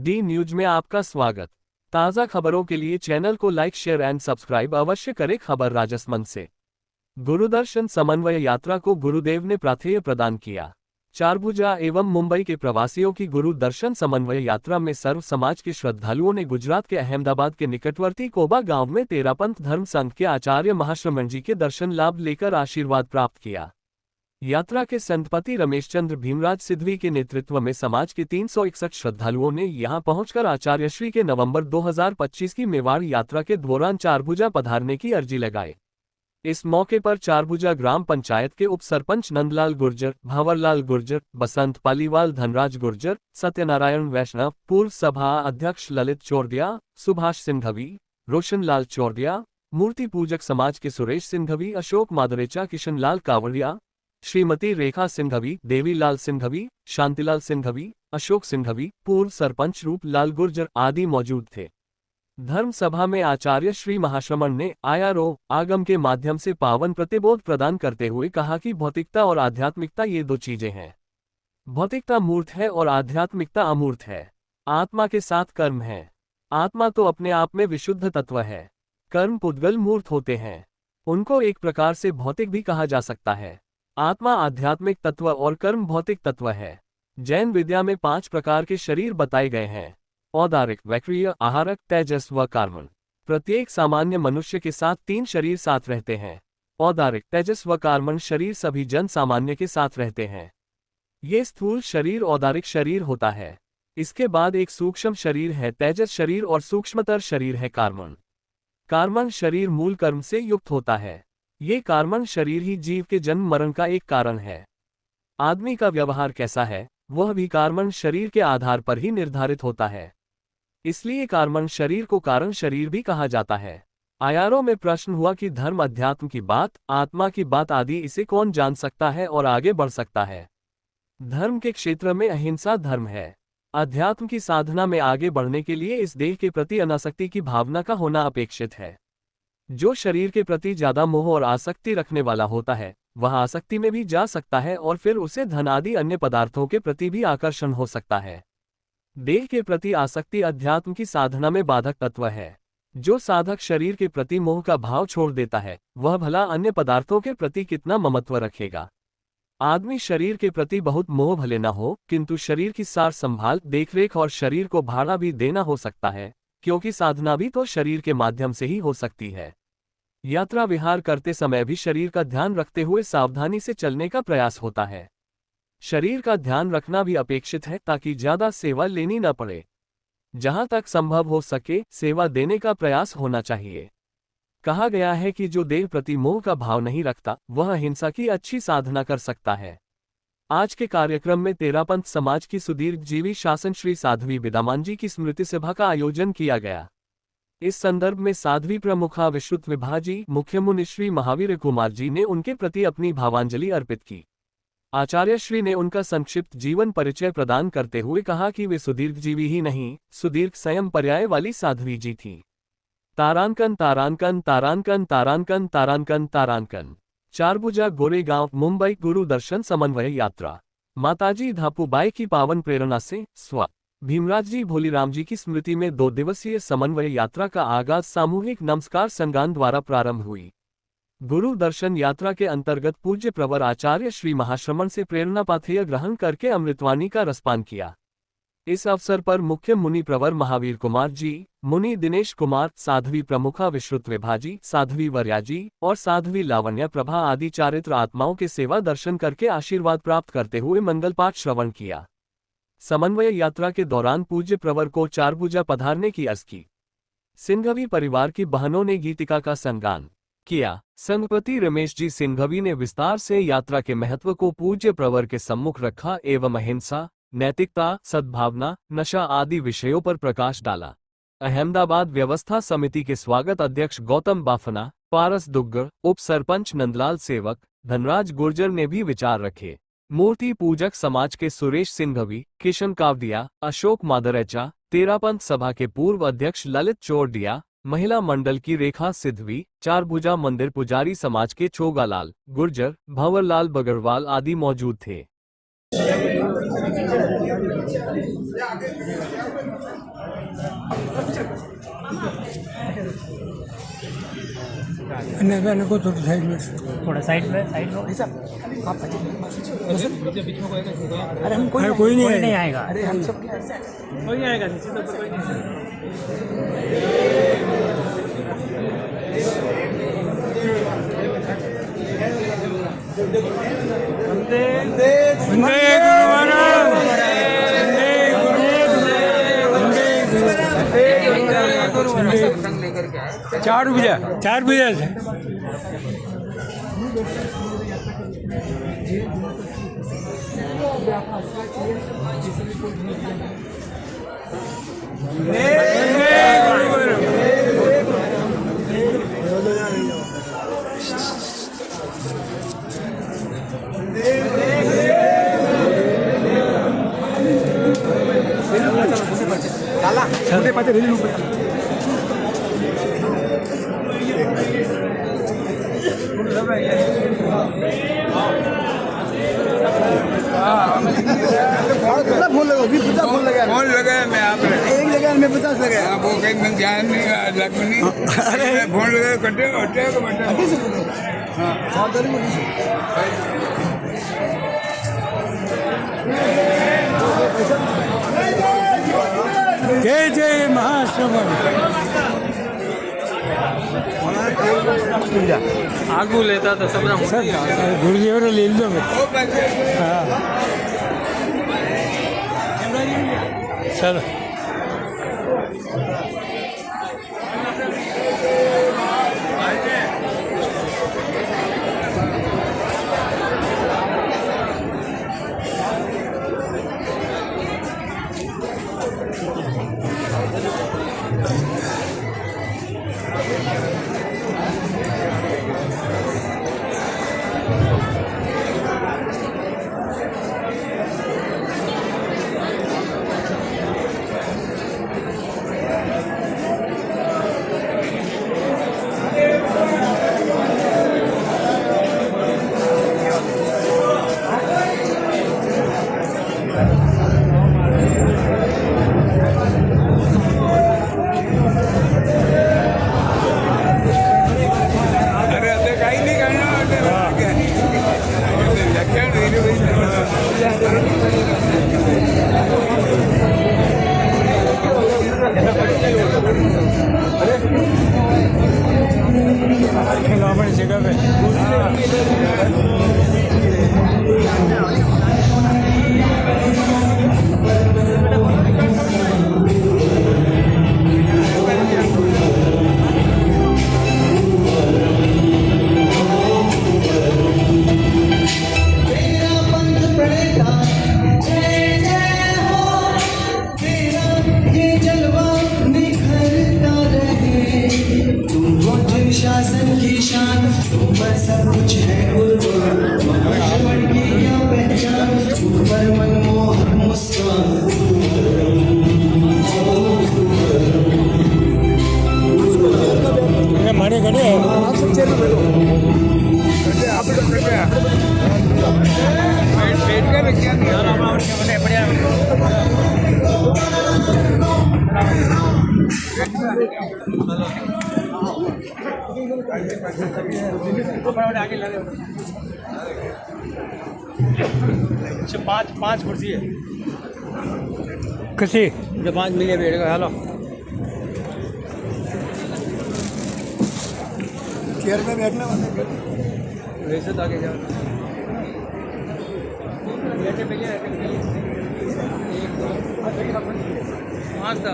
D news में आपका स्वागत। ताज़ा खबरों के लिए चैनल को लाइक शेयर एंड सब्सक्राइब अवश्य करें। खबर राजसमंद से। गुरुदर्शन समन्वय यात्रा को गुरुदेव ने प्राथेय प्रदान किया। चारभुजा एवं मुंबई के प्रवासियों की गुरु दर्शन समन्वय यात्रा में सर्व समाज के श्रद्धालुओं ने गुजरात के अहमदाबाद के निकटवर्ती कोबा गांव में तेरापंथ धर्म संघ के आचार्य महाश्रमण जी के दर्शन लाभ लेकर आशीर्वाद प्राप्त किया। यात्रा के संतपति रमेश चंद्र भीमराज सिद्धवी के नेतृत्व में समाज के 361 श्रद्धालुओं ने यहां पहुंचकर आचार्य श्री के नवंबर 2025 की मेवाड़ यात्रा के दौरान चारभुजा पधारने की अर्जी लगाई। इस मौके पर चारभुजा ग्राम पंचायत के उप सरपंच नंदलाल गुर्जर, भंवरलाल गुर्जर, बसंत पालीवाल, धनराज गुर्जर, सत्यनारायण वैष्णव, पूर्व सभा अध्यक्ष ललित चौरदिया, सुभाष सिंघवी, रोशन लाल चौरदिया, मूर्ति पूजक समाज के सुरेश सिंघवी, अशोक मादरेचा, किशन लाल कावड़िया, श्रीमती रेखा सिंघवी, देवीलाल सिंघवी, शांतिलाल सिंघवी, अशोक सिंघवी, पूर्व सरपंच रूपलाल गुर्जर आदि मौजूद थे। धर्म सभा में आचार्य श्री महाश्रमण ने आगम के माध्यम से पावन प्रतिबोध प्रदान करते हुए कहा कि भौतिकता और आध्यात्मिकता ये दो चीजें हैं। भौतिकता मूर्त है और आध्यात्मिकता अमूर्त है। आत्मा के साथ कर्म है। आत्मा तो अपने आप में विशुद्ध तत्व है। कर्म पुद्गल मूर्त होते हैं। उनको एक प्रकार से भौतिक भी कहा जा सकता है। आत्मा आध्यात्मिक तत्व और कर्म भौतिक तत्व है। जैन विद्या में 5 प्रकार के शरीर बताए गए हैं: औदारिक, वैक्रिय, आहारक, तेजस व कार्बन। प्रत्येक सामान्य मनुष्य के साथ 3 शरीर साथ रहते हैं। औदारिक, तेजस व कार्बन शरीर सभी जन सामान्य के साथ रहते हैं। ये स्थूल शरीर औदारिक शरीर होता है। इसके बाद एक सूक्ष्म शरीर है तेजस शरीर और सूक्ष्मतर शरीर है कार्बन। कार्बन शरीर मूल कर्म से युक्त होता है। ये कार्बन शरीर ही जीव के जन्म मरण का एक कारण है। आदमी का व्यवहार कैसा है वह भी कार्बन शरीर के आधार पर ही निर्धारित होता है। इसलिए कार्बन शरीर को कारण शरीर भी कहा जाता है। आयारों में प्रश्न हुआ कि धर्म अध्यात्म की बात, आत्मा की बात आदि इसे कौन जान सकता है और आगे बढ़ सकता है। धर्म के क्षेत्र में अहिंसा धर्म है। अध्यात्म की साधना में आगे बढ़ने के लिए इस देह के प्रति अनासक्ति की भावना का होना अपेक्षित है। जो शरीर के प्रति ज्यादा मोह और आसक्ति रखने वाला होता है वह आसक्ति में भी जा सकता है और फिर उसे धन आदि अन्य पदार्थों के प्रति भी आकर्षण हो सकता है। देह के प्रति आसक्ति अध्यात्म की साधना में बाधक तत्व है। जो साधक शरीर के प्रति मोह का भाव छोड़ देता है वह भला अन्य पदार्थों के प्रति कितना ममत्व रखेगा। आदमी शरीर के प्रति बहुत मोह भले न हो किंतु शरीर की सार संभाल, देखरेख और शरीर को भाड़ा भी देना हो सकता है, क्योंकि साधना भी तो शरीर के माध्यम से ही हो सकती है। यात्रा विहार करते समय भी शरीर का ध्यान रखते हुए सावधानी से चलने का प्रयास होता है। शरीर का ध्यान रखना भी अपेक्षित है ताकि ज्यादा सेवा लेनी न पड़े। जहां तक संभव हो सके सेवा देने का प्रयास होना चाहिए। कहा गया है कि जो देह प्रति मोह का भाव नहीं रखता वह अहिंसा की अच्छी साधना कर सकता है। आज के कार्यक्रम में तेरापंथ समाज की सुदीर्घ जीवी शासन श्री साध्वी बिदामान जी की स्मृति सभा का आयोजन किया गया। इस संदर्भ में साध्वी प्रमुखा विश्रुत विभाजी मुख्य मुनि श्री महावीर कुमार जी ने उनके प्रति अपनी भावांजलि अर्पित की। आचार्य श्री ने उनका संक्षिप्त जीवन परिचय प्रदान करते हुए कहा कि वे सुदीर्घ जीवी ही नहीं सुदीर्घ संयम पर्याय वाली साध्वी जी थी। तारांकन तारांकन तारांकन तारांकन तारांकन तारांकन। चारभुजा गोरेगांव मुंबई गुरु दर्शन समन्वय यात्रा। माताजी धापूबाई की पावन प्रेरणा से स्व भीमराज जी भोलीराम जी की स्मृति में 2 दिवसीय समन्वय यात्रा का आगाज सामूहिक नमस्कार संगान द्वारा प्रारंभ हुई। गुरु दर्शन यात्रा के अंतर्गत पूज्य प्रवर आचार्य श्री महाश्रमण से प्रेरणा पाथेय ग्रहण करके अमृतवाणी का रसपान किया। इस अवसर पर मुख्य मुनि प्रवर महावीर कुमार जी, मुनि दिनेश कुमार, साध्वी प्रमुखा विश्रुत विभाजी, साध्वी वर्या जी और साध्वी लावण्य प्रभा आदि चारित्र आत्माओं के सेवा दर्शन करके आशीर्वाद प्राप्त करते हुए मंगल पाठ श्रवण किया। समन्वय यात्रा के दौरान पूज्य प्रवर को चारभुजा पधारने की अर्ज की। सिंघवी परिवार की बहनों ने गीतिका का संगान किया। संघपति रमेश जी सिंघवी ने विस्तार से यात्रा के महत्व को पूज्य प्रवर के सम्मुख रखा एवं अहिंसा, नैतिकता, सद्भावना, नशा आदि विषयों पर प्रकाश डाला। अहमदाबाद व्यवस्था समिति के स्वागत अध्यक्ष गौतम बाफना, पारस दुग्गर, उप सरपंच नंदलाल सेवक, धनराज गुर्जर ने भी विचार रखे। मूर्ति पूजक समाज के सुरेश सिंघवी, किशन कावदिया, अशोक मादरेचा, तेरापंथ सभा के पूर्व अध्यक्ष ललित चौरदिया, महिला मंडल की रेखा सिद्धवी, चारभुजा मंदिर पुजारी समाज के छोगालाल गुर्जर, भंवरलाल बगरवाल आदि मौजूद थे। को थोड़ा साइड में साइड में अरे हम कोई नहीं आएगा। अरे हम सब कोई नहीं आएगा, नीचे तो कोई नहीं। चार बजे से छोटे पाते रेली फोन लगाया मैं आपने एक जगह में 50 लगाया वो कहीं मैं ध्यान नहीं लग नहीं अरे फोन लगाया कटे जय जय महाश्रवण आगू लेता तो सब गुरुदेव ले लो चलो जगह पे शासन की शान तुम पर सब कुछ है कुर्बान की क्या पहचान तुम पर मनमोहक मुस्कान मारे गए आप सब चेयर में बैठ कर क्या बढ़िया पाँच कुर्सी है कसी जो 5 मिले बैठेगा। हेलो चेयर में बैठना वैसे तो आगे जाओ पाँच था